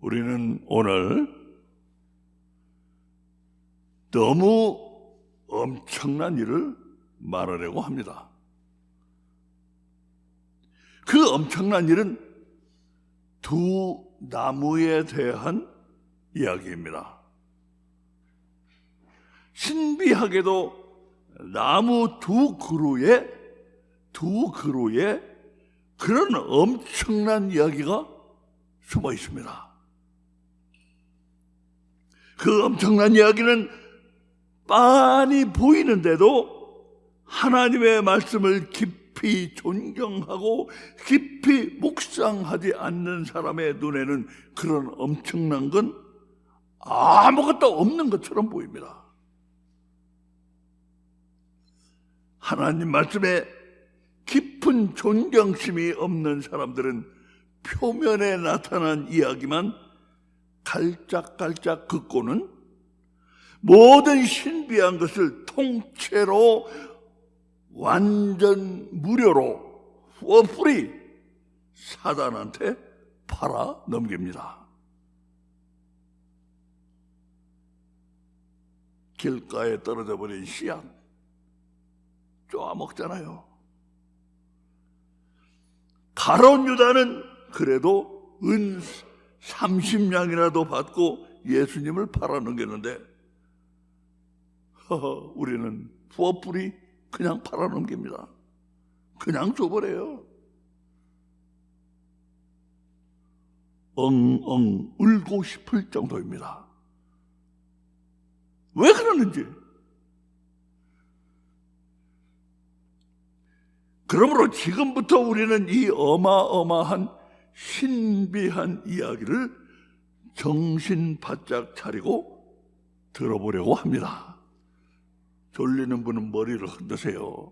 우리는 오늘 너무 엄청난 일을 말하려고 합니다. 그 엄청난 일은 두 나무에 대한 이야기입니다. 신비하게도 나무 두 그루에 그런 엄청난 이야기가 숨어 있습니다. 그 엄청난 이야기는 빤히 보이는데도 하나님의 말씀을 깊이 존경하고 깊이 묵상하지 않는 사람의 눈에는 그런 엄청난 건 아무것도 없는 것처럼 보입니다. 하나님 말씀에 깊은 존경심이 없는 사람들은 표면에 나타난 이야기만 갈짝갈짝 긋고는 모든 신비한 것을 통째로 완전 무료로 for free 사단한테 팔아 넘깁니다. 길가에 떨어져 버린 씨앗 쪼아먹잖아요. 가룟 유다는 그래도 은 30냥이라도 받고 예수님을 팔아넘겼는데 우리는 부업불이 그냥 팔아넘깁니다. 그냥 줘버려요. 엉엉 울고 싶을 정도입니다. 왜 그러는지. 그러므로 지금부터 우리는 이 어마어마한 신비한 이야기를 정신 바짝 차리고 들어보려고 합니다. 졸리는 분은 머리를 흔드세요.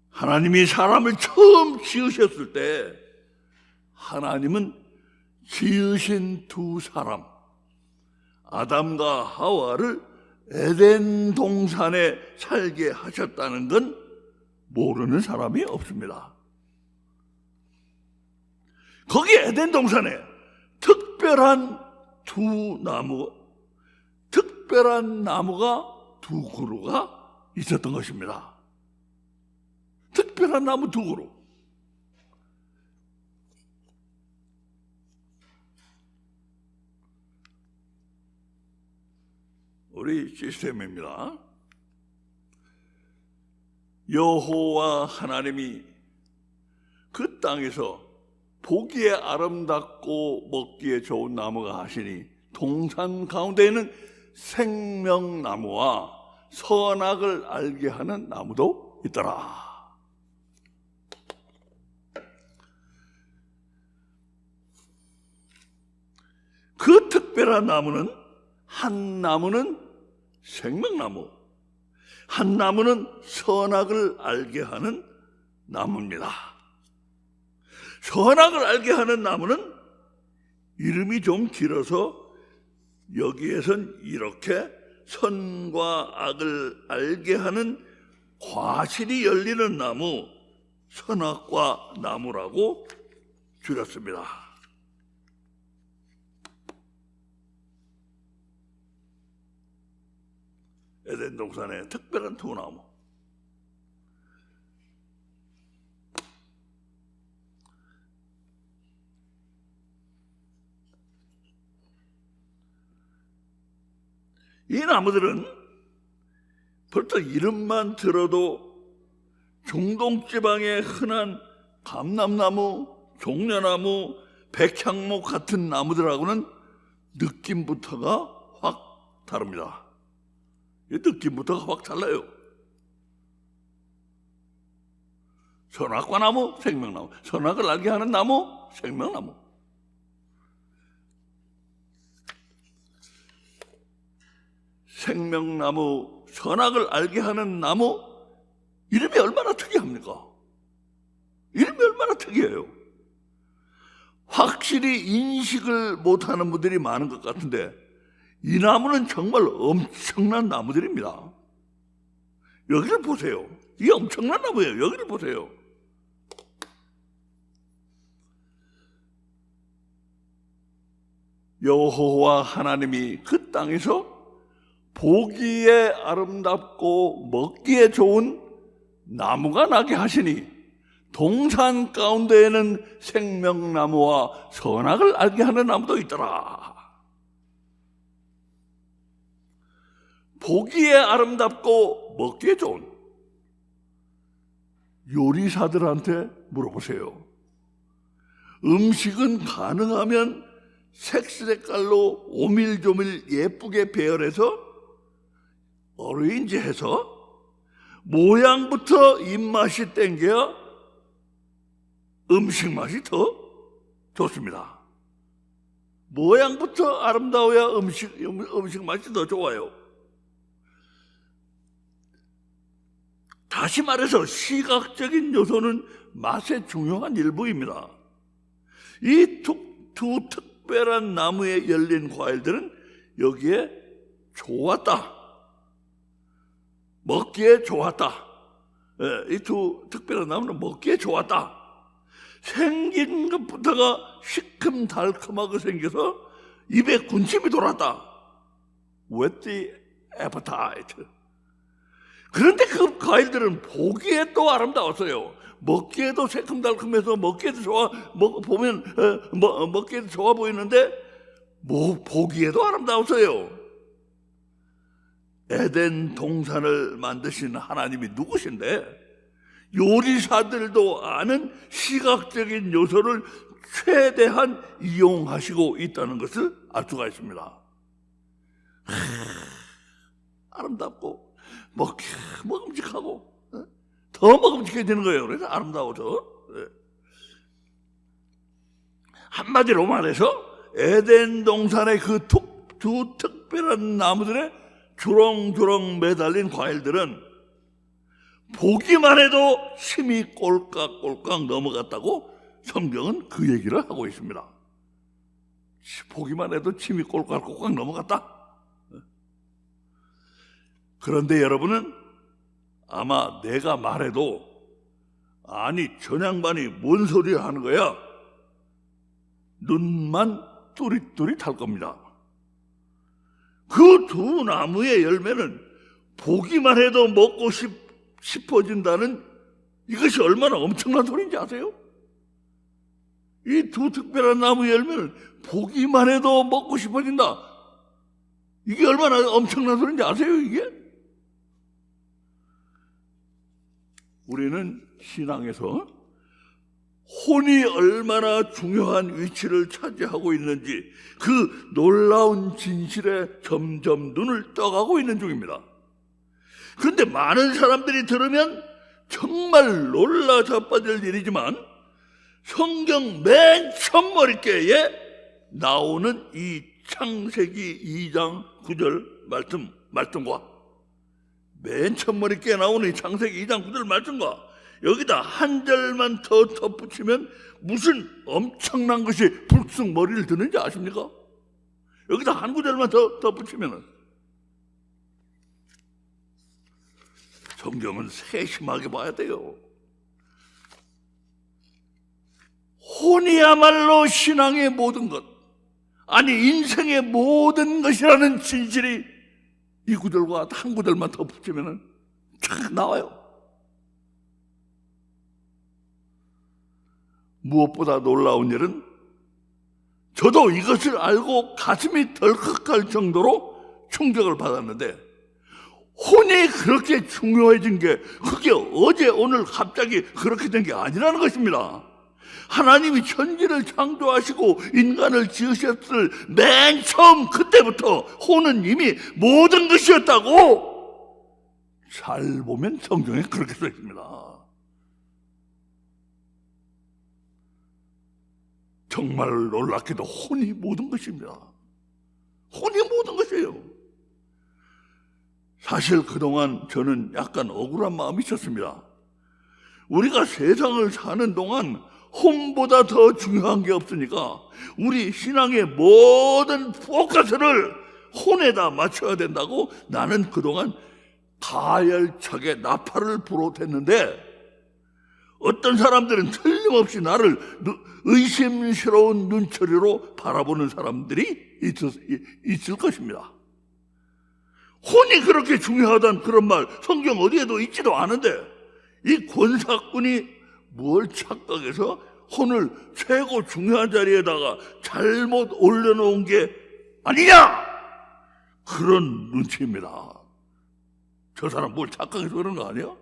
하나님이 사람을 처음 지으셨을 때 하나님은 지으신 두 사람 아담과 하와를 에덴 동산에 살게 하셨다는 건 모르는 사람이 없습니다. 거기 에덴 동산에 특별한 나무가 두 그루가 있었던 것입니다. 특별한 나무 두 그루. 우리 시스템입니다. 여호와 하나님이 그 땅에서 보기에 아름답고 먹기에 좋은 나무가 하시니 동산 가운데에는 생명나무와 선악을 알게 하는 나무도 있더라. 그 특별한 나무는 한 나무는 생명나무, 한 나무는 선악을 알게 하는 나무입니다. 선악을 알게 하는 나무는 이름이 좀 길어서 여기에선 이렇게 선과 악을 알게 하는 과실이 열리는 나무, 선악과 나무라고 줄였습니다. 에덴 동산의 특별한 두 나무. 이 나무들은 벌써 이름만 들어도 중동 지방의 흔한 감람나무, 종려나무, 백향목 같은 나무들하고는 느낌부터가 확 다릅니다. 이 느낌부터가 확 달라요. 선악과 나무, 생명나무. 선악을 알게 하는 나무, 생명나무. 생명나무, 선악을 알게 하는 나무, 이름이 얼마나 특이합니까? 이름이 얼마나 특이해요. 확실히 인식을 못하는 분들이 많은 것 같은데 이 나무는 정말 엄청난 나무들입니다. 여기를 보세요. 이게 엄청난 나무예요. 여기를 보세요. 여호와 하나님이 그 땅에서 보기에 아름답고 먹기에 좋은 나무가 나게 하시니 동산 가운데에는 생명나무와 선악을 알게 하는 나무도 있더라. 보기에 아름답고 먹기에 좋은, 요리사들한테 물어보세요. 음식은 가능하면 색깔로 오밀조밀 예쁘게 배열해서 어레인지해서 모양부터 입맛이 땡겨야 음식 맛이 더 좋습니다. 모양부터 아름다워야 음식 맛이 더 좋아요. 다시 말해서 시각적인 요소는 맛의 중요한 일부입니다. 이 두 특별한 나무에 열린 과일들은 여기에 좋았다, 먹기에 좋았다. 이 두 특별한 나무는 먹기에 좋았다. 생긴 것부터가 시큼달콤하게 생겨서 입에 군침이 돌았다. With the appetite. 그런데 그 과일들은 보기에 또 아름다웠어요. 먹기에도 새콤달콤해서 먹기에도 좋아, 먹기에도 좋아 보이는데 보기에도 아름다웠어요. 에덴 동산을 만드신 하나님이 누구신데 요리사들도 아는 시각적인 요소를 최대한 이용하시고 있다는 것을 알 수가 있습니다. 아름답고 먹음직하고 더 먹음직해지는 거예요. 그래서 아름다워져. 한마디로 말해서 에덴 동산의 그 두 특별한 나무들의 주렁주렁 매달린 과일들은 보기만 해도 침이 꼴깍꼴깍 넘어갔다고 성경은 그 얘기를 하고 있습니다. 보기만 해도 침이 꼴깍꼴깍 넘어갔다. 그런데 여러분은 아마 내가 말해도 아니 저 양반이 뭔 소리 하는 거야? 눈만 뚜릿뚜릿할 겁니다. 그 두 나무의 열매는 보기만 해도 먹고 싶어진다는 이것이 얼마나 엄청난 소리인지 아세요? 이 두 특별한 나무 열매는 보기만 해도 먹고 싶어진다. 이게 얼마나 엄청난 소리인지 아세요, 이게? 우리는 신앙에서 혼이 얼마나 중요한 위치를 차지하고 있는지 그 놀라운 진실에 점점 눈을 떠가고 있는 중입니다. 그런데 많은 사람들이 들으면 정말 놀라 자빠질 일이지만 성경 맨 첫머리께에 나오는 이 창세기 2장 9절 말씀과 맨 첫머리께 나오는 이 창세기 2장 9절 말씀과 여기다 한 절만 더 덧붙이면 무슨 엄청난 것이 불쑥 머리를 드는지 아십니까? 여기다 한 구절만 더 덧붙이면 성경은 세심하게 봐야 돼요. 혼이야말로 신앙의 모든 것, 아니 인생의 모든 것이라는 진실이 이 구절과 한 구절만 더 붙이면 쫙 나와요. 무엇보다 놀라운 일은 저도 이것을 알고 가슴이 덜컥할 정도로 충격을 받았는데 혼이 그렇게 중요해진 게 그게 어제 오늘 갑자기 그렇게 된 게 아니라는 것입니다. 하나님이 천지를 창조하시고 인간을 지으셨을 맨 처음 그때부터 혼은 이미 모든 것이었다고 잘 보면 성경에 그렇게 써 있습니다. 정말 놀랍게도 혼이 모든 것입니다. 혼이 모든 것이에요. 사실 그동안 저는 약간 억울한 마음이 있었습니다. 우리가 세상을 사는 동안 혼보다 더 중요한 게 없으니까 우리 신앙의 모든 포커스를 혼에다 맞춰야 된다고 나는 그동안 가열차게 나팔을 불어댔는데 어떤 사람들은 틀림없이 나를 의심스러운 눈초리로 바라보는 사람들이 있을 것입니다. 혼이 그렇게 중요하다는 그런 말 성경 어디에도 있지도 않은데 이 권사꾼이 뭘 착각해서 혼을 최고 중요한 자리에다가 잘못 올려놓은 게 아니냐? 그런 눈치입니다. 저 사람 뭘 착각해서 그런 거 아니야?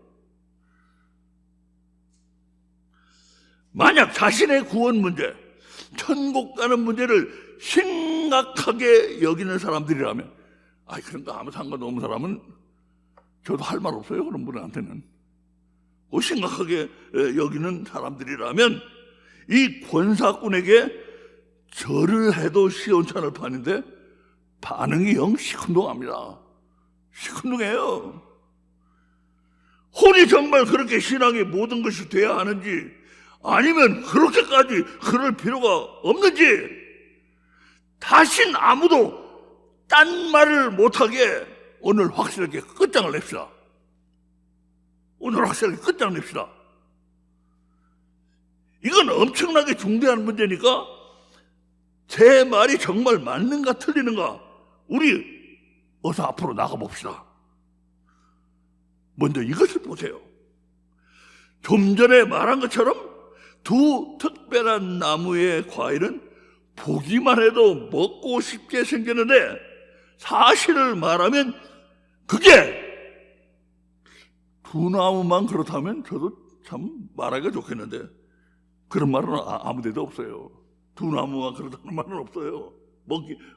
만약 자신의 구원 문제, 천국 가는 문제를 심각하게 여기는 사람들이라면, 그런 거 아무 상관없는 사람은 저도 할 말 없어요. 그런 분한테는. 심각하게 여기는 사람들이라면 이 권사꾼에게 절을 해도 시원찮을 판인데 반응이 영 시큰둥합니다. 시큰둥해요. 혼이 정말 그렇게 신앙의 모든 것이 돼야 하는지 아니면 그렇게까지 그럴 필요가 없는지 다신 아무도 딴 말을 못하게 오늘 확실하게 끝장을 냅시다. 오늘 확실하게 끝장냅시다. 이건 엄청나게 중대한 문제니까 제 말이 정말 맞는가 틀리는가 우리 어서 앞으로 나가봅시다. 먼저 이것을 보세요. 좀 전에 말한 것처럼 두 특별한 나무의 과일은 보기만 해도 먹고 싶게 생겼는데 사실을 말하면 그게 두 나무만 그렇다면 저도 참 말하기가 좋겠는데 그런 말은 아무 데도 없어요. 두 나무만 그렇다는 말은 없어요.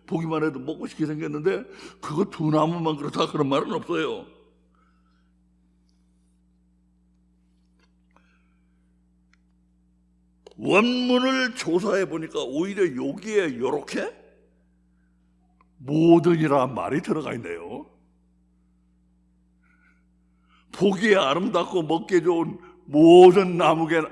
보기만 해도 먹고 싶게 생겼는데 그거 두 나무만 그렇다 그런 말은 없어요. 원문을 조사해 보니까 오히려 여기에 이렇게 모든이라는 말이 들어가 있네요. 보기에 아름답고 먹기에 좋은 모든 나무가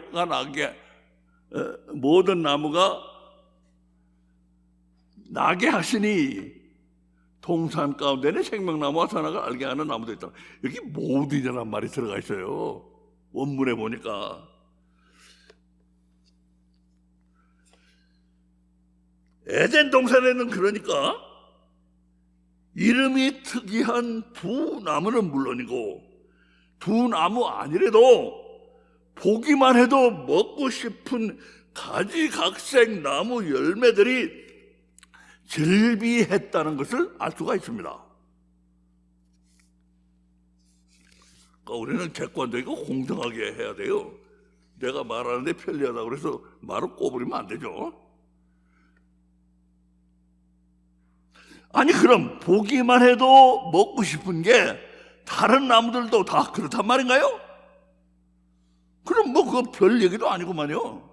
나게 하시니 동산 가운데는 생명나무와 선악을 알게 하는 나무도 있다. 여기 모든이라는 말이 들어가 있어요. 원문에 보니까. 에덴 동산에는 그러니까 이름이 특이한 두 나무는 물론이고 두 나무 아니래도 보기만 해도 먹고 싶은 가지각색 나무 열매들이 즐비했다는 것을 알 수가 있습니다. 그러니까 우리는 객관적이고 공정하게 해야 돼요. 내가 말하는데 편리하다고 해서 말을 꼬부리면 안 되죠. 아니 그럼 보기만 해도 먹고 싶은 게 다른 나무들도 다 그렇단 말인가요? 그럼 뭐 그거 별 얘기도 아니구만요.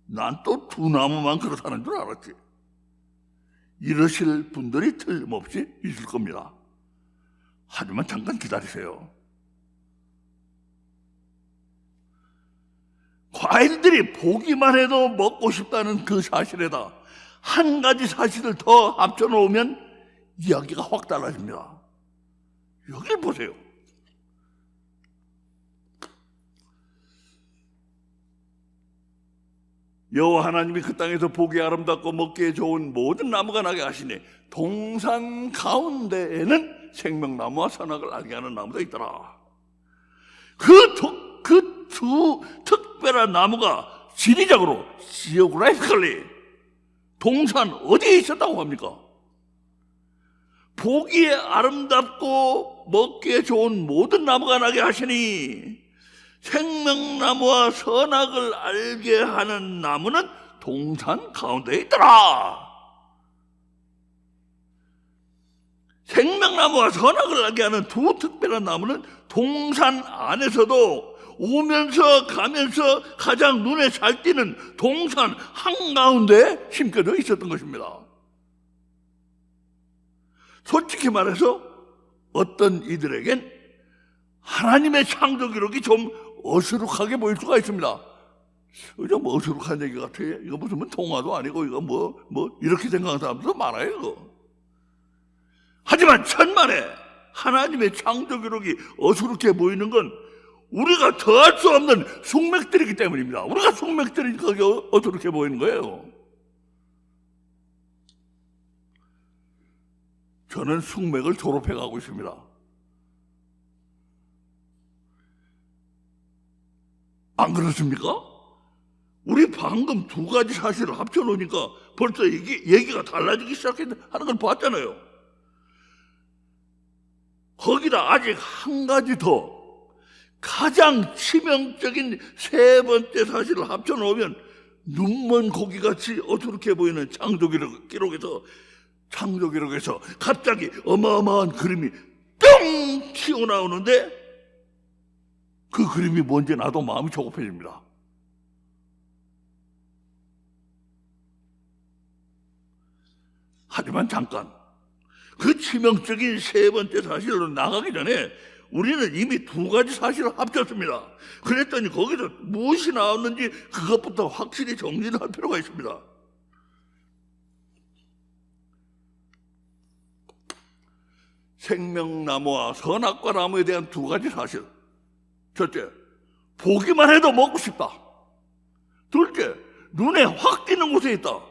난 또 두 나무만 그렇다는 줄 알았지. 이러실 분들이 틀림없이 있을 겁니다. 하지만 잠깐 기다리세요. 과일들이 보기만 해도 먹고 싶다는 그 사실에다 한 가지 사실을 더 합쳐놓으면 이야기가 확 달라집니다. 여기를 보세요. 여호와 하나님이 그 땅에서 보기 아름답고 먹기에 좋은 모든 나무가 나게 하시니 동산 가운데에는 생명나무와 선악을 알게 하는 나무도 있더라. 그 두 특별한 나무가 지리적으로 지오그래피컬리 동산 어디에 있었다고 합니까? 보기에 아름답고 먹기에 좋은 모든 나무가 나게 하시니 생명나무와 선악을 알게 하는 나무는 동산 가운데에 있더라. 생명나무와 선악을 알게 하는 두 특별한 나무는 동산 안에서도 오면서 가면서 가장 눈에 잘 띄는 동산 한가운데에 심겨져 있었던 것입니다. 솔직히 말해서 어떤 이들에겐 하나님의 창조 기록이 좀 어수룩하게 보일 수가 있습니다. 이거 뭐 어수룩한 얘기 같아. 이거 무슨 동화도 아니고 이거 뭐 이렇게 생각하는 사람들도 많아요. 이거. 하지만 천만에 하나님의 창조 기록이 어수룩해 보이는 건 우리가 더할 수 없는 숙맥들이기 때문입니다. 우리가 숙맥들이니까 그게 어떻게 보이는 거예요? 저는 숙맥을 졸업해 가고 있습니다. 안 그렇습니까? 우리 방금 두 가지 사실을 합쳐놓으니까 벌써 얘기가 달라지기 시작하는 걸 봤잖아요. 거기다 아직 한 가지 더, 가장 치명적인 세 번째 사실을 합쳐놓으면 눈먼 고기같이 어두럽게 보이는 창조기록에서 갑자기 어마어마한 그림이 뿅 튀어나오는데, 그 그림이 뭔지 나도 마음이 조급해집니다. 하지만 잠깐, 그 치명적인 세 번째 사실로 나가기 전에 우리는 이미 두 가지 사실을 합쳤습니다. 그랬더니 거기서 무엇이 나왔는지 그것부터 확실히 정리를 할 필요가 있습니다. 생명나무와 선악과 나무에 대한 두 가지 사실. 첫째, 보기만 해도 먹고 싶다. 둘째, 눈에 확 띄는 곳에 있다.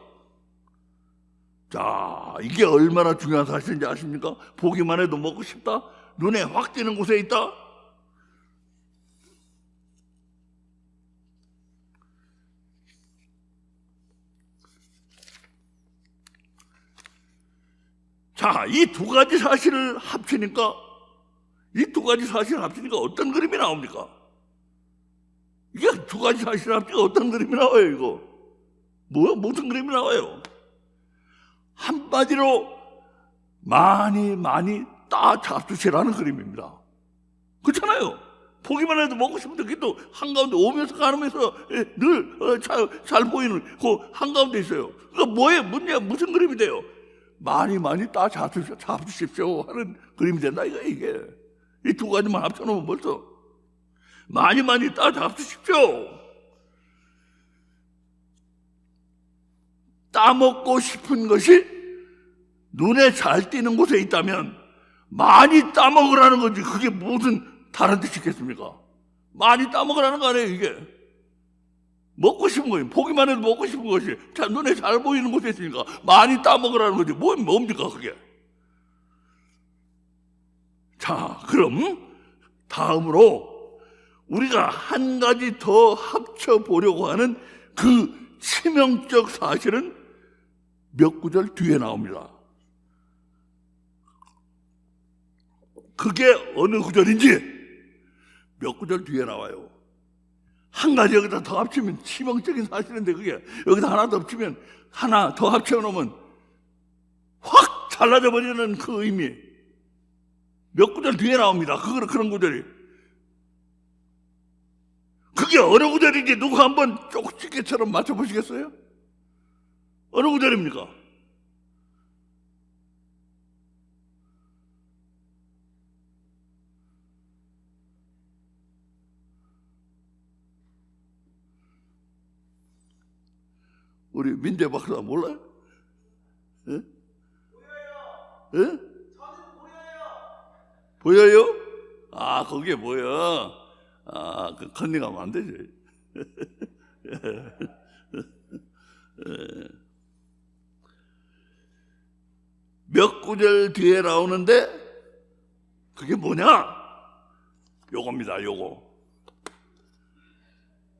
자, 이게 얼마나 중요한 사실인지 아십니까? 보기만 해도 먹고 싶다, 눈에 확 띄는 곳에 있다. 자, 이 두 가지 사실을 합치니까 어떤 그림이 나옵니까? 이게 두 가지 사실을 합치니까 어떤 그림이 나와요, 이거? 무슨 그림이 나와요? 한마디로 많이 따 잡수시라는 그림입니다. 그렇잖아요. 보기만 해도 먹고 싶은데 그게 또 한가운데 오면서 가면서 늘 잘 보이는 그 한가운데 있어요. 그러니까 무슨 그림이 돼요? 많이 따 잡수십시오 하는 그림이 된다, 이게. 이 두 가지만 합쳐놓으면 벌써 많이 따 잡수십시오. 따먹고 싶은 것이 눈에 잘 띄는 곳에 있다면 많이 따먹으라는 거지, 그게 무슨 다른 뜻이 있겠습니까? 많이 따먹으라는 거 아니에요, 이게. 먹고 싶은 거예요. 보기만 해도 먹고 싶은 것이 눈에 잘 보이는 곳에 있으니까 많이 따먹으라는 거지. 뭡니까 그게? 자, 그럼 다음으로 우리가 한 가지 더 합쳐보려고 하는 그 치명적 사실은 몇 구절 뒤에 나옵니다. 그게 어느 구절인지 몇 구절 뒤에 나와요. 한 가지 여기다 더 합치면 치명적인 사실인데, 그게 여기다 하나 더 합치면, 하나 더 합쳐놓으면 확 잘라져 버리는 그 의미, 몇 구절 뒤에 나옵니다. 그런 구절이. 그게 어느 구절인지 누구 한번 쪽집게처럼 맞춰보시겠어요? 어느 구절입니까? 우리 민재 박사 몰라요? 예? 보여요. 예? 저는 보여요. 보여요? 아, 그게 보여. 아, 그 컨닝하면 안 되지. 몇 구절 뒤에 나오는데 그게 뭐냐? 요겁니다, 요거.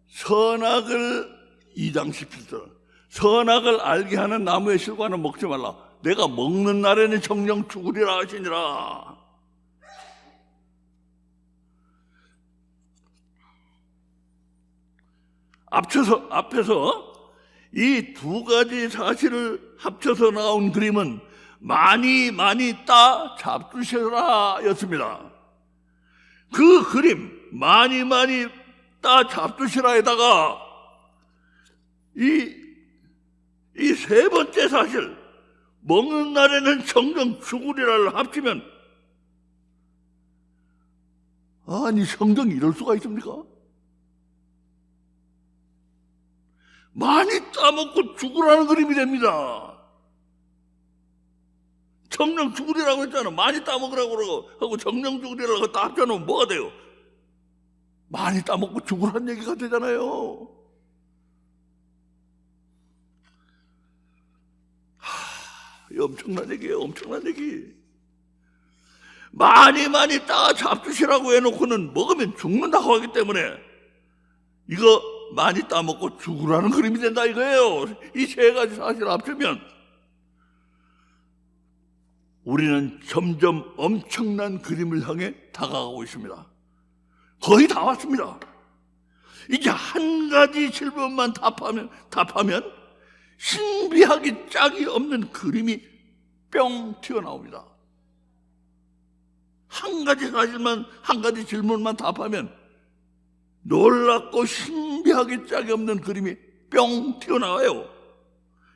선악을 2장 17절. 선악을 알게 하는 나무의 실과는 먹지 말라. 내가 먹는 날에는 정령 죽으리라 하시니라. 앞에서 이 두 가지 사실을 합쳐서 나온 그림은 많이 따 잡수시라 였습니다. 그 그림 많이 따 잡수시라에다가 이 세 번째 사실, 먹는 날에는 정령 죽으리라를 합치면, 아니 성경이 이럴 수가 있습니까? 많이 따먹고 죽으라는 그림이 됩니다. 정령 죽으리라고 했잖아. 많이 따먹으라고 하고 정령 죽으리라고 다 합쳐놓으면 뭐가 돼요? 많이 따먹고 죽으란 얘기가 되잖아요. 엄청난 얘기예요. 엄청난 얘기. 많이 따 잡수시라고 해놓고는 먹으면 죽는다고 하기 때문에 이거 많이 따먹고 죽으라는 그림이 된다 이거예요. 이 세 가지 사실을 합치면 우리는 점점 엄청난 그림을 향해 다가가고 있습니다. 거의 다 왔습니다. 이제 한 가지 질문만 답하면 신비하기 짝이 없는 그림이 뿅 튀어나옵니다. 한 가지 질문만 답하면 놀랍고 신비하기 짝이 없는 그림이 뿅 튀어나와요.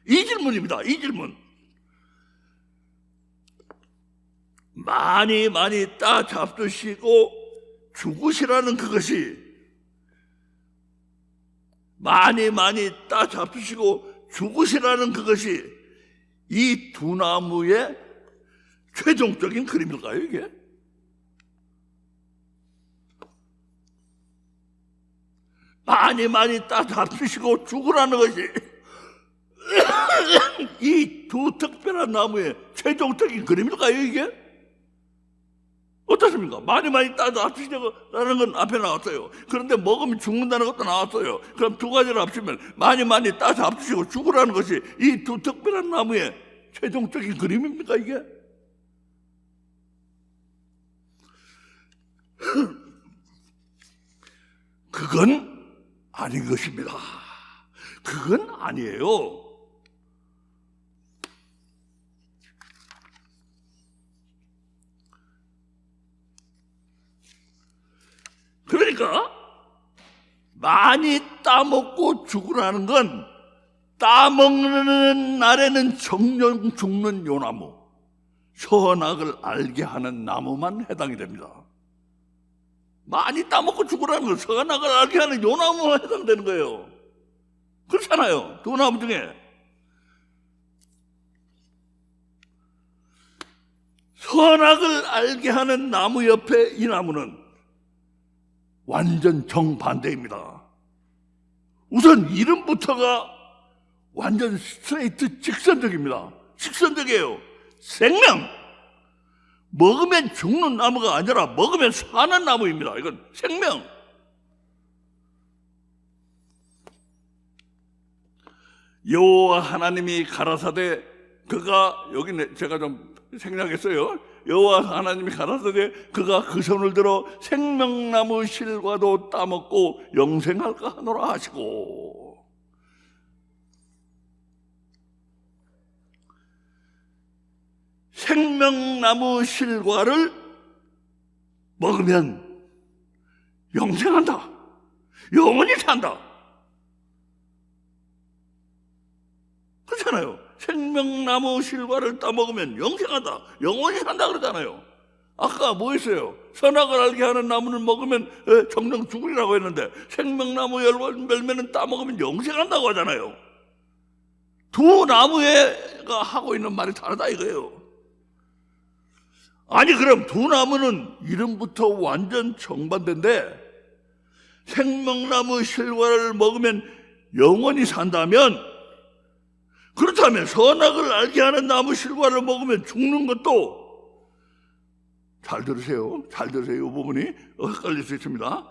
이 질문입니다. 이 질문. 많이 따 잡수시고 죽으시라는 그것이, 많이 따 잡수시고 죽으시라는 그것이 이 두 나무의 최종적인 그림일까요, 이게? 많이 따 잡수시고 죽으라는 것이 이 두 특별한 나무의 최종적인 그림일까요, 이게? 어떻습니까? 많이 따 잡수시라는 건 앞에 나왔어요. 그런데 먹으면 죽는다는 것도 나왔어요. 그럼 두 가지를 합치면 많이 따 잡수시고 죽으라는 것이 이 두 특별한 나무의 최종적인 그림입니까, 이게? 그건 아닌 것입니다. 그건 아니에요. 그러니까 많이 따먹고 죽으라는 건 따먹는 날에는 정령 죽는 요 나무, 선악을 알게 하는 나무만 해당이 됩니다. 많이 따먹고 죽으라는 건 선악을 알게 하는 요 나무만 해당되는 거예요. 그렇잖아요. 두 나무 중에 선악을 알게 하는 나무 옆에 이 나무는 완전 정반대입니다. 우선 이름부터가 완전 스트레이트 직선적입니다. 직선적이에요. 생명! 먹으면 죽는 나무가 아니라 먹으면 사는 나무입니다. 이건 생명. 여호와 하나님이 가라사대, 그가, 여기 제가 좀 생략했어요. 여호와 하나님이 가라사대 그가 그 손을 들어 생명나무 실과도 따먹고 영생할까 하노라 하시고, 생명나무 실과를 먹으면 영생한다, 영원히 산다. 그렇잖아요. 생명나무 실과를 따먹으면 영생한다, 영원히 산다 그러잖아요. 아까 뭐 했어요? 선악을 알게 하는 나무는 먹으면 정령 죽으리라고 했는데 생명나무 열매는 따먹으면 영생한다고 하잖아요. 두 나무가 하고 있는 말이 다르다 이거예요. 아니 그럼 두 나무는 이름부터 완전 정반대인데 생명나무 실과를 먹으면 영원히 산다면, 그렇다면 선악을 알게 하는 나무 실과를 먹으면 죽는 것도, 잘 들으세요. 잘 들으세요. 이 부분이 헷갈릴 수 있습니다.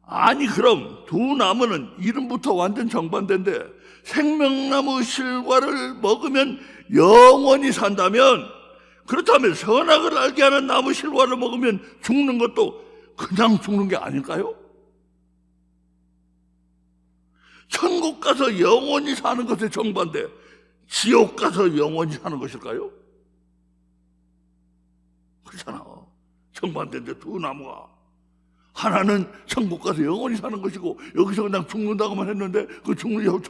아니 그럼 두 나무는 이름부터 완전 정반대인데 생명나무 실과를 먹으면 영원히 산다면, 그렇다면 선악을 알게 하는 나무 실과를 먹으면 죽는 것도 그냥 죽는 게 아닐까요? 천국 가서 영원히 사는 것의 정반대, 지옥 가서 영원히 사는 것일까요? 그렇잖아. 정반대인데 두 나무가, 하나는 천국 가서 영원히 사는 것이고 여기서 그냥 죽는다고만 했는데, 그 정령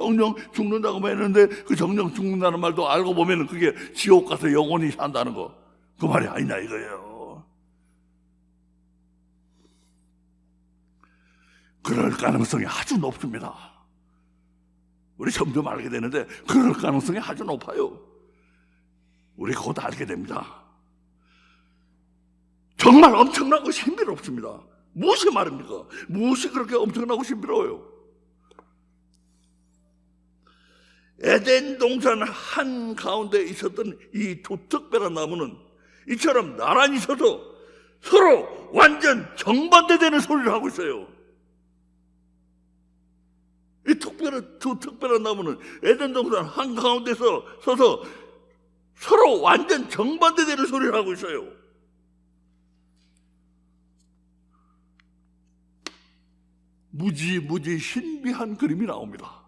죽는다고만 했는데 그 정령 죽는다는 말도 알고 보면 그게 지옥 가서 영원히 산다는 거, 그 말이 아니냐 이거예요. 그럴 가능성이 아주 높습니다. 우리 점점 알게 되는데 그럴 가능성이 아주 높아요. 우리 곧 알게 됩니다. 정말 엄청나고 신비롭습니다. 무엇이 말입니까? 무엇이 그렇게 엄청나고 신비로워요? 에덴 동산 한가운데 있었던 이 두 특별한 나무는 이처럼 나란히 서서 서로 완전 정반대되는 소리를 하고 있어요. 이 두 특별한 나무는 에덴 동산 한가운데서 서서 서로 완전 정반대되는 소리를 하고 있어요. 무지 신비한 그림이 나옵니다.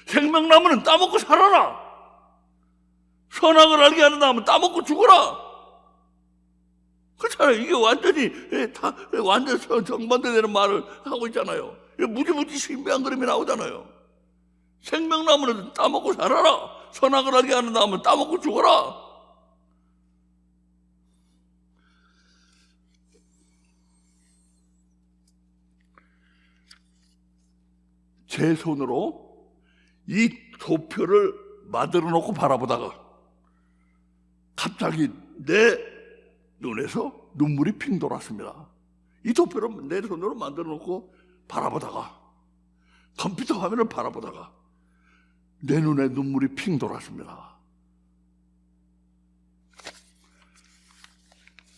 생명나무는 따먹고 살아라. 선악을 알게 하는 나무는 따먹고 죽어라. 그렇잖아요. 이게 완전히 다 완전 정반대되는 말을 하고 있잖아요. 무지 신비한 그림이 나오잖아요. 생명나무는 따먹고 살아라. 선악을 알게 하는 나무는 따먹고 죽어라. 제 손으로 이 도표를 만들어 놓고 바라보다가 갑자기 내 눈에서 눈물이 핑 돌았습니다. 이 도표를 내 손으로 만들어 놓고 바라보다가 컴퓨터 화면을 바라보다가 내 눈에 눈물이 핑 돌았습니다.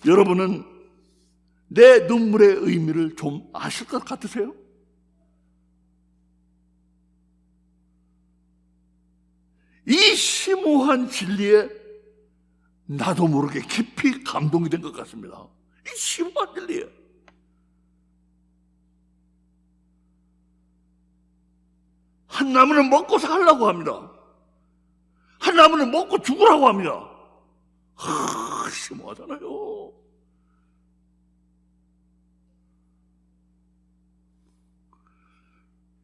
여러분은 내 눈물의 의미를 좀 아실 것 같으세요? 이 심오한 진리에 나도 모르게 깊이 감동이 된 것 같습니다. 이 심오한 진리에. 한 나무는 먹고 살라고 합니다. 한 나무는 먹고 죽으라고 합니다. 심오하잖아요.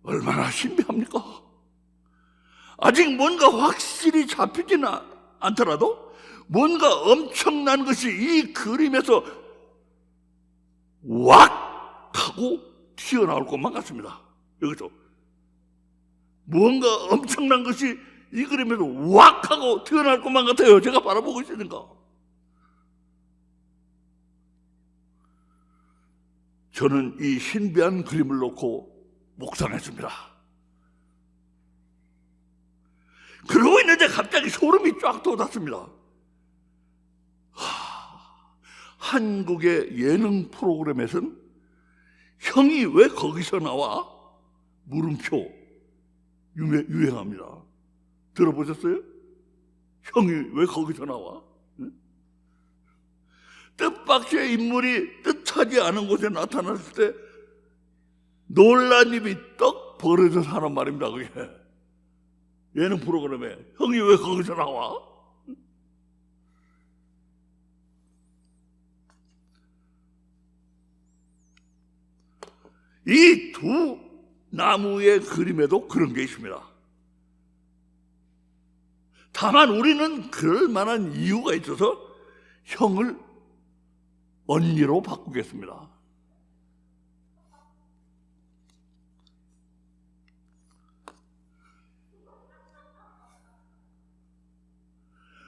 얼마나 신비합니까? 아직 뭔가 확실히 잡히지는 않더라도 뭔가 엄청난 것이 이 그림에서 왁 하고 튀어나올 것만 같습니다. 여기서 뭔가 엄청난 것이 이 그림에서 왁 하고 튀어나올 것만 같아요. 제가 바라보고 있으니까. 저는 이 신비한 그림을 놓고 묵상했습니다. 그러고 있는데 갑자기 소름이 쫙 돋았습니다. 한국의 예능 프로그램에서는 형이 왜 거기서 나와? 물음표 유행합니다. 들어보셨어요? 형이 왜 거기서 나와? 뜻밖의 인물이 뜻하지 않은 곳에 나타났을 때 놀란 입이 떡 벌어져서 하는 말입니다. 그게 예능 프로그램에 형이 왜 거기서 나와? 이 두 나무의 그림에도 그런 게 있습니다. 다만 우리는 그럴 만한 이유가 있어서 형을 언니로 바꾸겠습니다.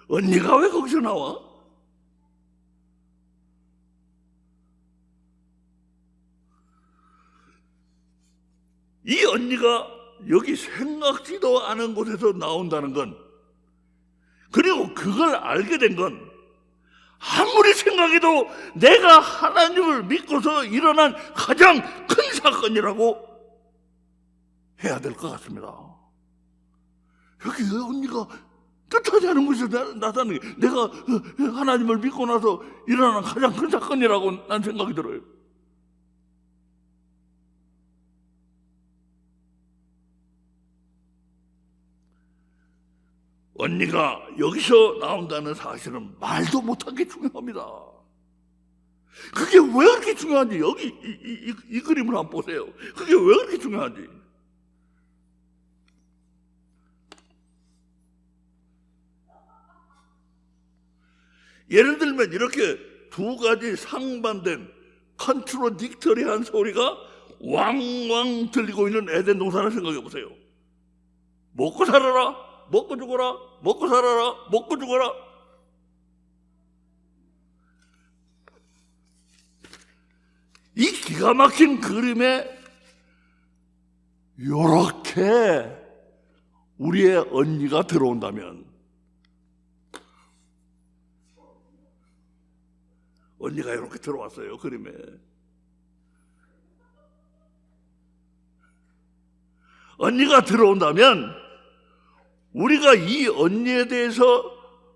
언니가 왜 거기서 나와? 이 언니가 여기 생각지도 않은 곳에서 나온다는 건, 그리고 그걸 알게 된 건 아무리 생각해도 내가 하나님을 믿고서 일어난 가장 큰 사건이라고 해야 될 것 같습니다. 여기 왜 언니가 뜻하지 않은 곳에서 나타나는 게 내가 하나님을 믿고 나서 일어난 가장 큰 사건이라고 난 생각이 들어요. 언니가 여기서 나온다는 사실은 말도 못한 게 중요합니다. 그게 왜 그렇게 중요한지 여기 이 그림을 한번 보세요. 그게 왜 그렇게 중요한지. 예를 들면 이렇게 두 가지 상반된 컨트로딕터리한 소리가 왕왕 들리고 있는 에덴 동산을 생각해 보세요. 먹고 살아라, 먹고 죽어라, 먹고 살아라, 먹고 죽어라. 이 기가 막힌 그림에 요렇게 우리의 언니가 들어온다면, 언니가 이렇게 들어왔어요, 그림에. 언니가 들어온다면 우리가 이 언니에 대해서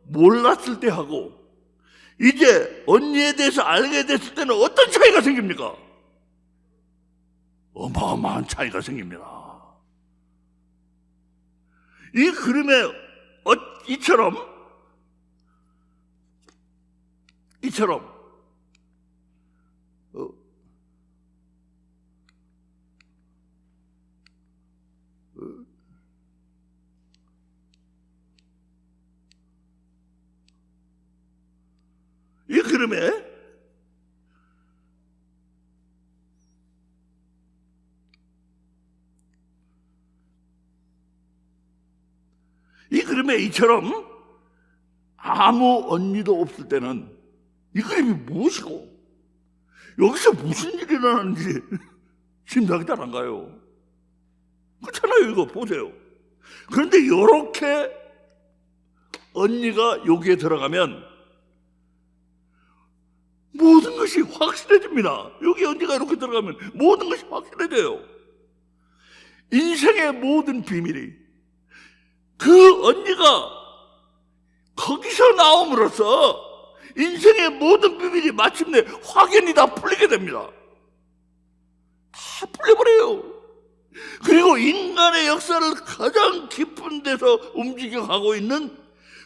몰랐을 때 하고 이제 언니에 대해서 알게 됐을 때는 어떤 차이가 생깁니까? 어마어마한 차이가 생깁니다. 이 그림에 이처럼 이 그림에 이처럼 아무 언니도 없을 때는 이 그림이 무엇이고 여기서 무슨 일이 일어나는지 짐작이 잘 안 가요. 그렇잖아요. 이거 보세요. 그런데 이렇게 언니가 여기에 들어가면 모든 것이 확실해집니다. 여기 언니가 이렇게 들어가면 모든 것이 확실해져요. 인생의 모든 비밀이 그 언니가 거기서 나옴으로써 인생의 모든 비밀이 마침내 확연히 다 풀리게 됩니다. 다 풀려버려요. 그리고 인간의 역사를 가장 깊은 데서 움직여가고 있는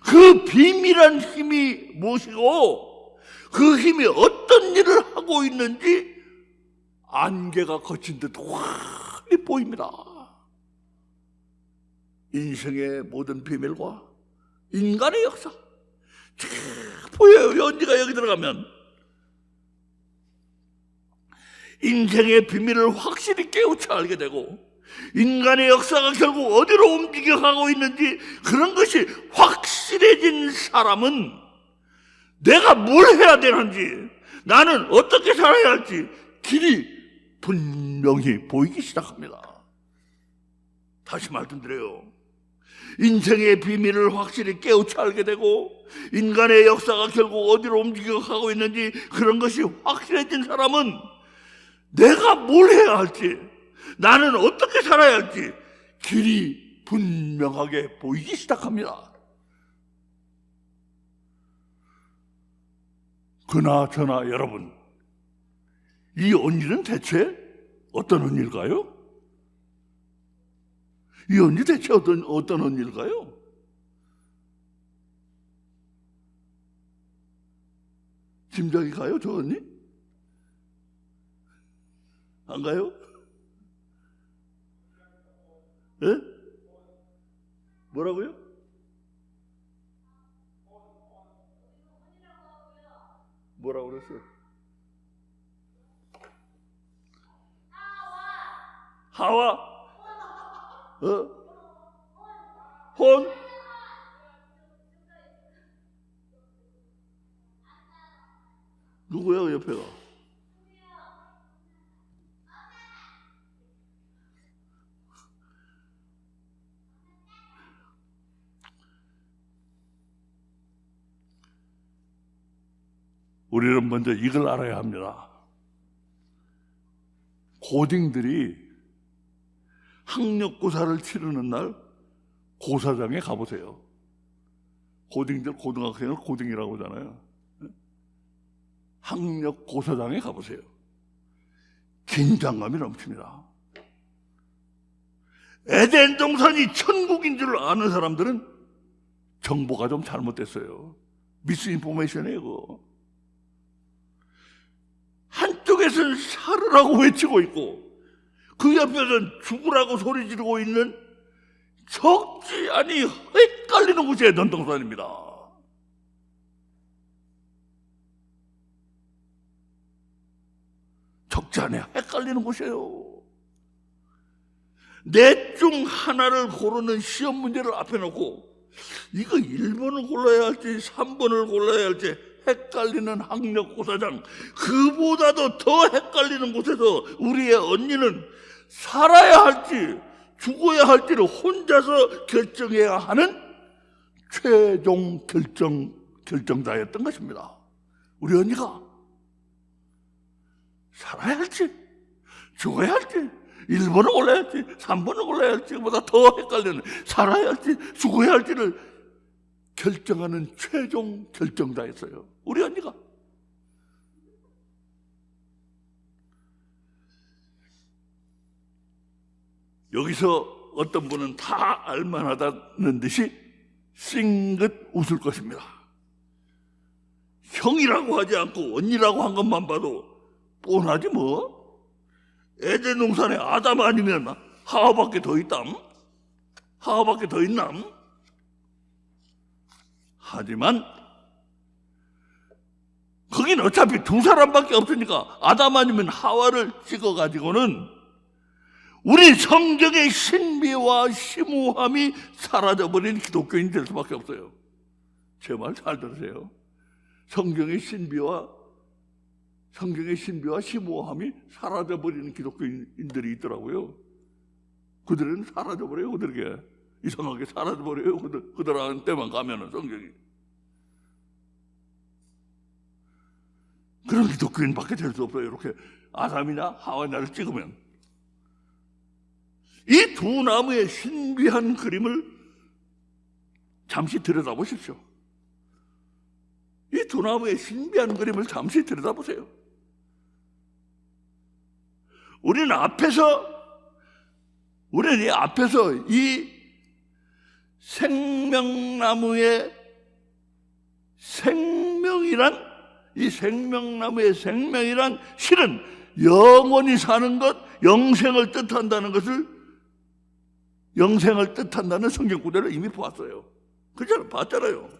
그 비밀한 힘이 무엇이고 그 힘이 어떤 일을 하고 있는지 안개가 거친 듯 환히 보입니다. 인생의 모든 비밀과 인간의 역사 쫙 보여요. 언니가 여기 들어가면 인생의 비밀을 확실히 깨우쳐 알게 되고 인간의 역사가 결국 어디로 움직여가고 있는지 그런 것이 확실해진 사람은 내가 뭘 해야 되는지 나는 어떻게 살아야 할지 길이 분명히 보이기 시작합니다. 다시 말씀드려요. 인생의 비밀을 확실히 깨우쳐 알게 되고 인간의 역사가 결국 어디로 움직여가고 있는지 그런 것이 확실해진 사람은 내가 뭘 해야 할지 나는 어떻게 살아야 할지 길이 분명하게 보이기 시작합니다. 그나저나 여러분, 이 언니는 대체 어떤 언니일까요? 이 언니 대체 어떤 언니일까요? 짐작이 가요, 저 언니? 안 가요? 예? 뭐라고요? 뭐라고 그랬어요? 하와? 혼? 누구야, 옆에가? 우리는 먼저 이걸 알아야 합니다. 고딩들이 학력고사를 치르는 날 고사장에 가보세요. 고딩들, 고등학생을 고딩이라고 하잖아요. 학력고사장에 가보세요. 긴장감이 넘칩니다. 에덴 동산이 천국인 줄 아는 사람들은 정보가 좀 잘못됐어요. 미스인포메이션이에요, 그거. 한쪽에서는 살으라고 외치고 있고 그 옆에서는 죽으라고 소리 지르고 있는 적지 아니 헷갈리는 곳이 에덴 동산입니다. 적지 않아 헷갈리는 곳이에요. 넷 중 하나를 고르는 시험 문제를 앞에 놓고 이거 1번을 골라야 할지 3번을 골라야 할지 헷갈리는 학력 고사장, 그보다도 더 헷갈리는 곳에서 우리의 언니는 살아야 할지 죽어야 할지를 혼자서 결정해야 하는 최종 결정자였던 것입니다. 우리 언니가 살아야 할지 죽어야 할지 1번을 골라야 할지 3번을 골라야 할지 보다 더 헷갈리는, 살아야 할지 죽어야 할지를 결정하는 최종 결정자였어요, 우리 언니가. 여기서 어떤 분은 다 알만하다는 듯이 싱긋 웃을 것입니다. 형이라고 하지 않고 언니라고 한 것만 봐도 뻔하지 뭐. 에덴 동산에 아담 아니면 하와밖에 더 있담? 하와밖에 더 있남? 하지만 거긴 어차피 두 사람밖에 없으니까 아담 아니면 하와를 찍어가지고는 우리 성경의 신비와 심오함이 사라져버린 기독교인이 될 수밖에 없어요. 제 말 잘 들으세요. 성경의 신비와 심오함이 사라져버리는 기독교인들이 있더라고요. 그들은 사라져버려요. 그들에게 이상하게 사라져버려요. 그들한테 때만 가면은 성경이. 그런 기독교인밖에 될 수 없어요. 이렇게 아담이나 하와나를 찍으면. 이 두 나무의 신비한 그림을 잠시 들여다보십시오. 이 두 나무의 신비한 그림을 잠시 들여다보세요. 우리는 이 앞에서 이 생명나무의 생명이란 실은 영원히 사는 것, 영생을 뜻한다는 성경 구절을 이미 보았어요. 그렇잖아요. 봤잖아요.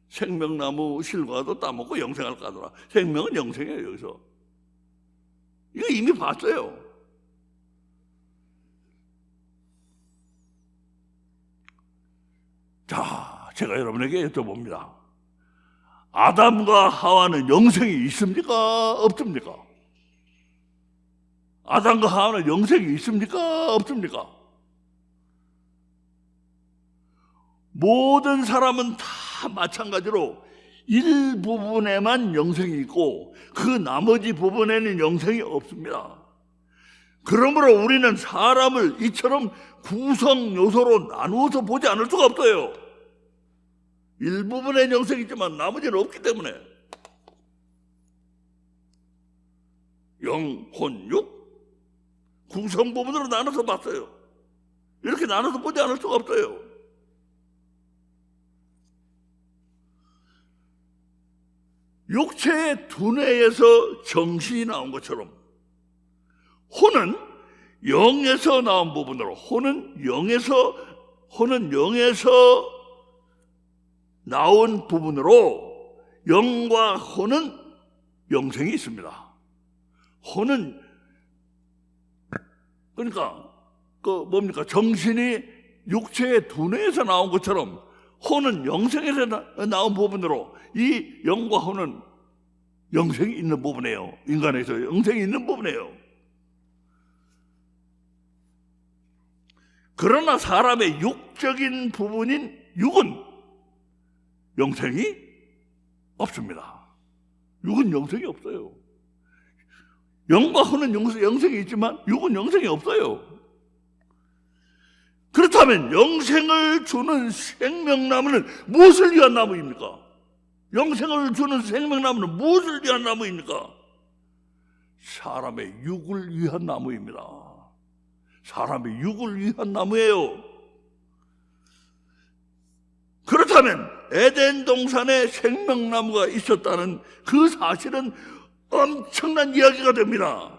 생명나무 실과도 따먹고 영생을 까더라. 생명은 영생이에요. 여기서 이거 이미 봤어요. 자, 제가 여러분에게 여쭤봅니다. 아담과 하와는 영생이 있습니까? 없습니까? 아담과 하와는 영생이 있습니까? 없습니까? 모든 사람은 다 마찬가지로 일부분에만 영생이 있고 그 나머지 부분에는 영생이 없습니다. 그러므로 우리는 사람을 이처럼 구성 요소로 나누어서 보지 않을 수가 없어요. 일부분의 영생이 있지만 나머지는 없기 때문에 영, 혼, 육 구성 부분으로 나눠서 봤어요. 이렇게 나눠서 보지 않을 수가 없어요. 육체의 두뇌에서 정신이 나온 것처럼 혼은 영에서 나온 부분으로 혼은 영에서 나온 부분으로 영과 혼은 영생이 있습니다. 혼은 그러니까 정신이 육체의 두뇌에서 나온 것처럼 혼은 영생에서 나온 부분으로 이 영과 혼은 영생이 있는 부분이에요. 인간에서 영생이 있는 부분이에요. 그러나 사람의 육적인 부분인 육은 영생이 없습니다. 육은 영생이 없어요. 영과 혼은 영생이 있지만 육은 영생이 없어요. 그렇다면 영생을 주는 생명나무는 무엇을 위한 나무입니까? 영생을 주는 생명나무는 무엇을 위한 나무입니까? 사람의 육을 위한 나무입니다. 사람의 육을 위한 나무예요. 그렇다면 에덴 동산에 생명나무가 있었다는 그 사실은 엄청난 이야기가 됩니다.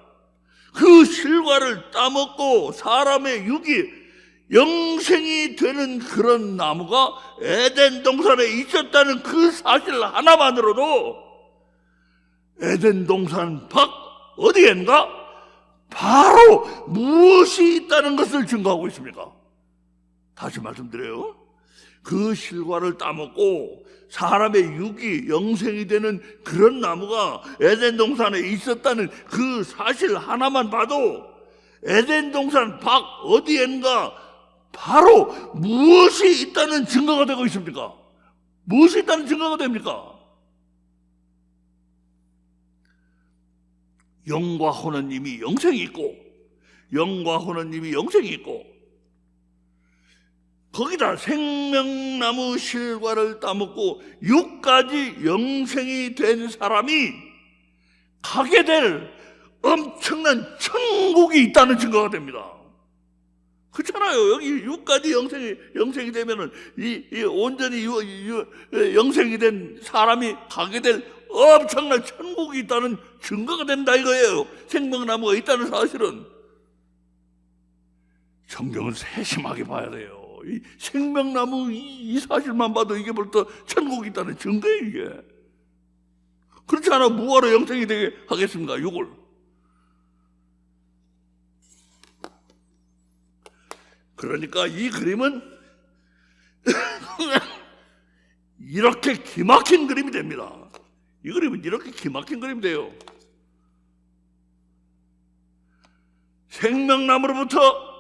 그 실과를 따먹고 사람의 육이 영생이 되는 그런 나무가 에덴 동산에 있었다는 그 사실 하나만으로도 에덴 동산 밖 어디엔가 바로 무엇이 있다는 것을 증거하고 있습니다. 다시 말씀드려요. 그 실과를 따먹고 사람의 육이 영생이 되는 그런 나무가 에덴 동산에 있었다는 그 사실 하나만 봐도 에덴 동산 밖 어디엔가 바로 무엇이 있다는 증거가 되고 있습니까? 무엇이 있다는 증거가 됩니까? 영과 혼은 이미 영생이 있고, 영과 혼은 이미 영생이 있고, 거기다 생명나무 실과를 따먹고 육까지 영생이 된 사람이 가게 될 엄청난 천국이 있다는 증거가 됩니다. 그렇잖아요. 여기 육까지 영생이 되면은 온전히 영생이 된 사람이 가게 될 엄청난 천국이 있다는 증거가 된다 이거예요. 생명나무가 있다는 사실은. 성경은 세심하게 봐야 돼요. 이 생명나무 이 사실만 봐도 이게 벌써 천국이 있다는 증거예요, 이게. 그렇지 않아 뭐하러 영생이 되게 하겠습니까, 육을. 그러니까 이 그림은 이렇게 기막힌 그림이 됩니다. 이 그림은 이렇게 기막힌 그림이 돼요. 생명나무로부터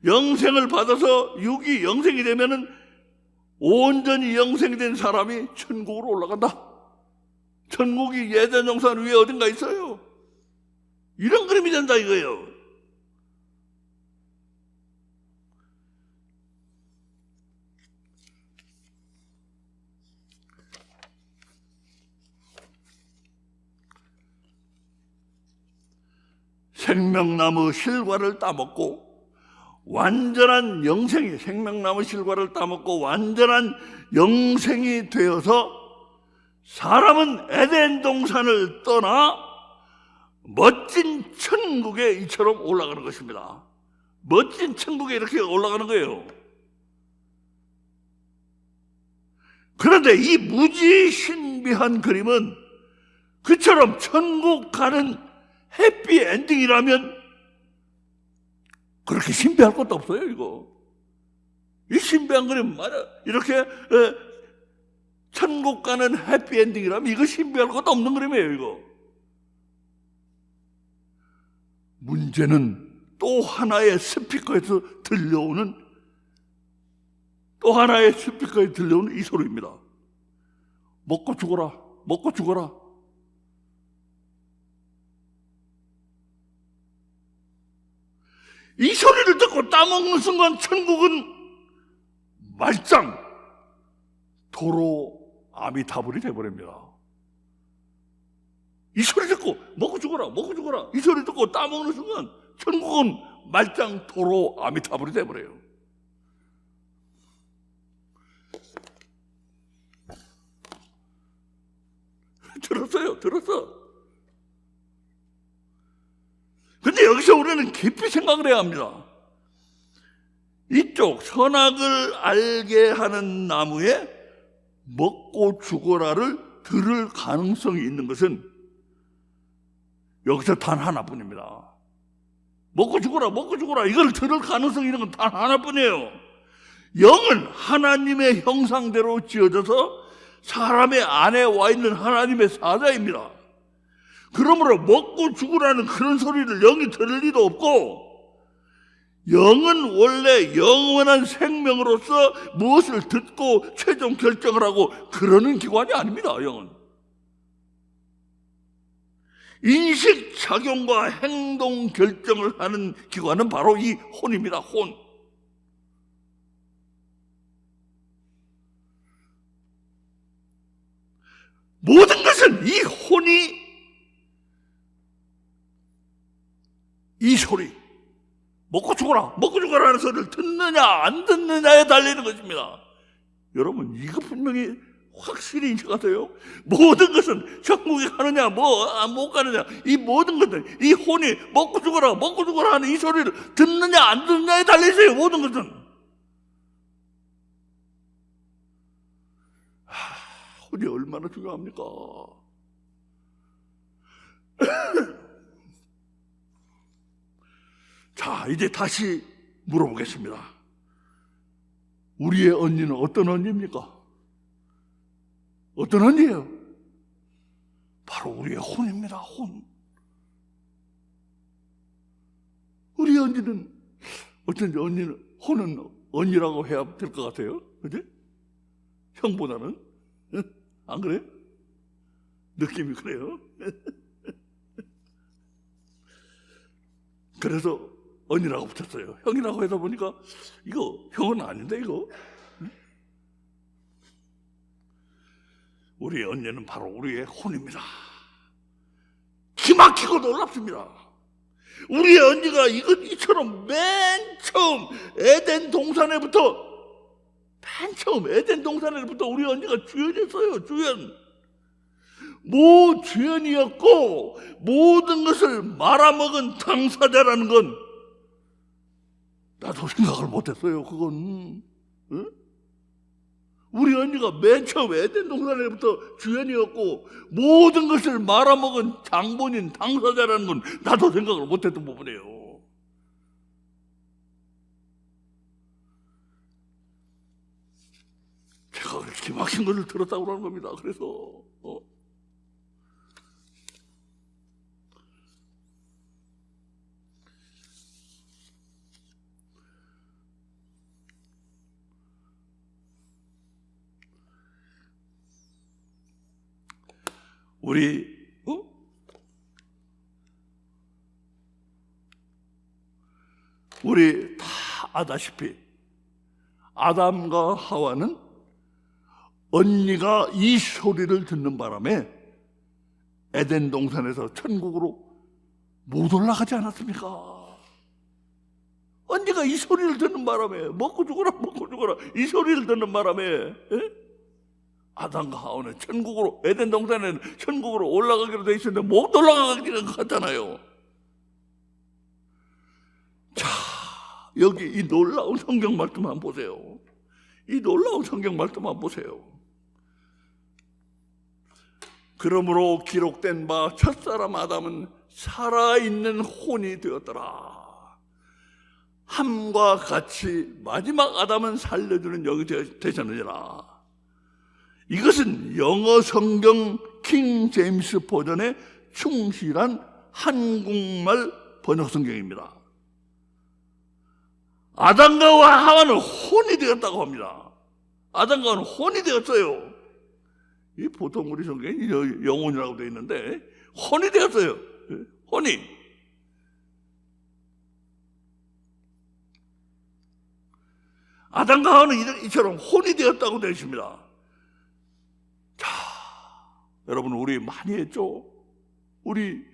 영생을 받아서 육이 영생이 되면은 온전히 영생이 된 사람이 천국으로 올라간다. 천국이 에덴 동산 위에 어딘가 있어요. 이런 그림이 된다 이거예요. 생명나무 실과를 따먹고 완전한 영생이, 생명나무 실과를 따먹고 완전한 영생이 되어서 사람은 에덴 동산을 떠나 멋진 천국에 이처럼 올라가는 것입니다. 멋진 천국에 이렇게 올라가는 거예요. 그런데 이 무지 신비한 그림은 그처럼 천국 가는 해피 엔딩이라면 그렇게 신비할 것도 없어요, 이거. 이 신비한 그림, 이렇게 천국 가는 해피 엔딩이라면 이거 신비할 것도 없는 그림이에요, 이거. 문제는 또 하나의 스피커에서 들려오는 이 소리입니다. 먹고 죽어라, 먹고 죽어라. 이 소리를 듣고 따먹는 순간 천국은 말짱 도로 아미타불이 돼버립니다. 이 소리 듣고 먹고 죽어라, 먹고 죽어라. 이 소리 듣고 따먹는 순간 천국은 말짱 도로 아미타불이 돼버려요. 들었어. 근데 여기서 우리는 깊이 생각을 해야 합니다. 이쪽 선악을 알게 하는 나무에 먹고 죽어라를 들을 가능성이 있는 것은 여기서 단 하나뿐입니다. 먹고 죽어라, 먹고 죽어라 이걸 들을 가능성이 있는 건 단 하나뿐이에요. 영은 하나님의 형상대로 지어져서 사람의 안에 와 있는 하나님의 사자입니다. 그러므로 먹고 죽으라는 그런 소리를 영이 들을 리도 없고, 영은 원래 영원한 생명으로서 무엇을 듣고 최종 결정을 하고 그러는 기관이 아닙니다. 영은 인식 작용과 행동 결정을 하는 기관은 바로 이 혼입니다. 혼. 모든 것은 이 혼이 이 소리, 먹고 죽어라, 먹고 죽어라는 소리를 듣느냐 안 듣느냐에 달리는 것입니다. 여러분 이거 분명히 확실히 인식하세요. 모든 것은 천국에 가느냐 못 가느냐, 이 모든 것들, 이 혼이 먹고 죽어라, 먹고 죽어라 하는 이 소리를 듣느냐 안 듣느냐에 달려있어요. 모든 것은. 혼이 얼마나 중요합니까? 자, 이제 다시 물어보겠습니다. 우리의 언니는 어떤 언니입니까? 어떤 언니예요? 바로 우리의 혼입니다. 혼. 우리 언니는 어쩐지 혼은 언니라고 해야 될 것 같아요. 그지? 형보다는. 안 그래요? 느낌이 그래요. 그래서 언니라고 붙였어요. 형이라고 하다 보니까 이거 형은 아닌데 이거. 우리의 언니는 바로 우리의 혼입니다. 기막히고 놀랍습니다. 우리의 언니가 이처럼 맨 처음 에덴 동산에부터 우리 언니가 주연이었어요. 주연. 주연이었고 모든 것을 말아먹은 당사자라는 건 나도 생각을 못했어요. 그건. 응? 우리 언니가 맨 처음 에덴 동산에부터 주연이었고 모든 것을 말아먹은 장본인 당사자라는 건 나도 생각을 못했던 부분이에요. 제가 기막힌 것을 들었다고 하는 겁니다. 그래서 우리 다 아다시피 아담과 하와는 언니가 이 소리를 듣는 바람에 에덴 동산에서 천국으로 못 올라가지 않았습니까? 언니가 이 소리를 듣는 바람에 먹고 죽어라 이 소리를 듣는 바람에 아담과 하와는 에덴 동산에는 천국으로 올라가기로 돼 있었는데 못 올라가기는 같잖아요. 자, 여기 이 놀라운 성경 말씀만 보세요. 그러므로 기록된 바 첫사람 아담은 살아있는 혼이 되었더라. 함과 같이 마지막 아담은 살려주는 영이 되셨느니라. 이것은 영어 성경 킹 제임스 버전의 충실한 한국말 번역 성경입니다. 아담과 하와는 혼이 되었다고 합니다. 아담과 하와는 혼이 되었어요. 이 보통 우리 성경이 영혼이라고 되어 있는데 혼이 되었어요. 혼이. 아담과 하와는 이처럼 혼이 되었다고 되어 있습니다. 자, 여러분 우리 많이 했죠? 우리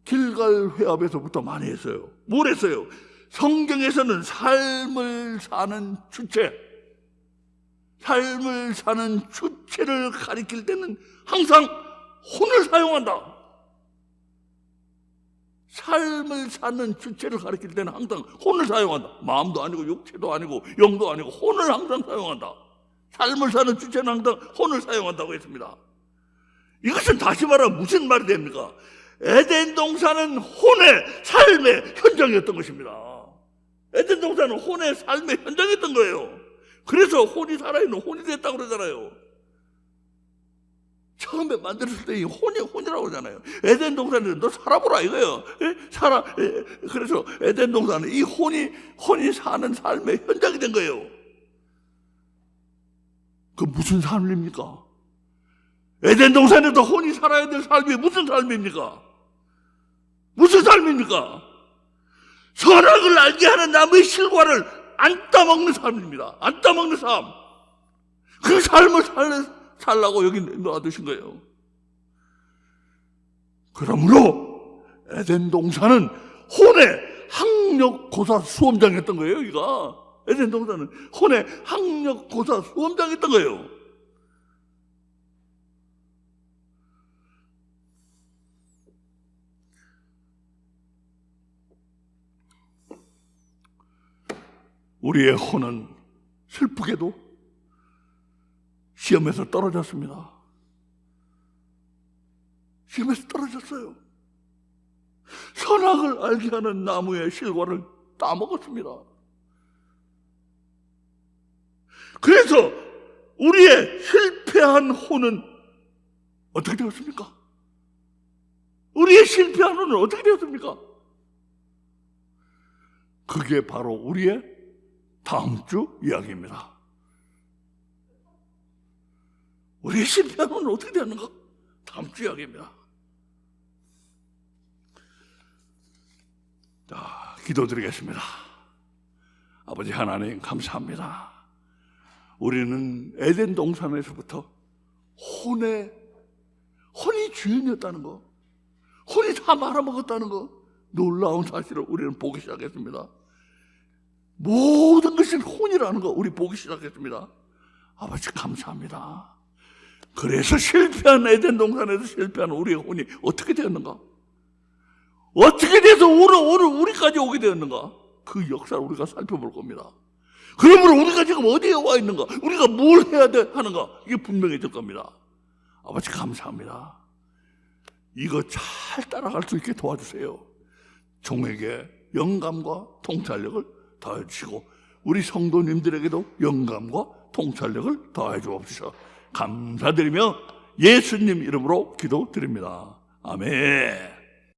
길갈 회합에서부터 많이 했어요. 뭘 했어요? 성경에서는 삶을 사는 주체를 가리킬 때는 항상 혼을 사용한다. 삶을 사는 주체를 가리킬 때는 항상 혼을 사용한다. 마음도 아니고 육체도 아니고 영도 아니고 혼을 항상 사용한다. 삶을 사는 주체는 항상 혼을 사용한다고 했습니다. 이것은 다시 말하면 무슨 말이 됩니까? 에덴 동산은 혼의 삶의 현장이었던 것입니다. 에덴 동산은 혼의 삶의 현장이었던 거예요. 그래서 혼이 살아있는 혼이 됐다고 그러잖아요. 처음에 만들었을 때 이 혼이라고 그러잖아요. 에덴 동산에서 너 살아보라 이거예요. 그래서 에덴 동산은 이 혼이 사는 삶의 현장이 된 거예요. 그 무슨 삶입니까? 에덴 동산에도 혼이 살아야 될 삶이 무슨 삶입니까? 선악을 알게 하는 나무의 실과를 안 따먹는 삶입니다. 안 따먹는 삶. 그 삶을 살라고 여기 놔두신 거예요. 그러므로 에덴 동산은 혼의 학력고사 수험장이었던 거예요. 여기가 에덴 동산은 혼의 학력고사 수험장이었던 거예요. 우리의 혼은 슬프게도 시험에서 떨어졌습니다. 시험에서 떨어졌어요. 선악을 알게 하는 나무의 실과를 따먹었습니다. 그래서 우리의 실패한 혼은 어떻게 되었습니까? 우리의 실패한 혼은 어떻게 되었습니까? 그게 바로 우리의 다음 주 이야기입니다. 우리의 실패한 혼은 어떻게 되었는가? 다음 주 이야기입니다. 자, 기도드리겠습니다. 아버지 하나님 감사합니다. 우리는 에덴 동산에서부터 혼이 주인이었다는 거, 혼이 다 말아먹었다는 거, 놀라운 사실을 우리는 보기 시작했습니다. 모든 것이 혼이라는 거 우리 보기 시작했습니다. 아버지 감사합니다. 그래서 실패한 에덴 동산에서 실패한 우리의 혼이 어떻게 되었는가? 어떻게 돼서 오늘 우리까지 오게 되었는가? 그 역사를 우리가 살펴볼 겁니다. 그러므로 우리가 지금 어디에 와 있는가? 우리가 뭘 해야 하는가? 이게 분명해질 겁니다. 아버지 감사합니다. 이거 잘 따라갈 수 있게 도와주세요. 종에게 영감과 통찰력을 더해 주시고 우리 성도님들에게도 영감과 통찰력을 더해 주옵소서. 감사드리며 예수님 이름으로 기도드립니다. 아멘.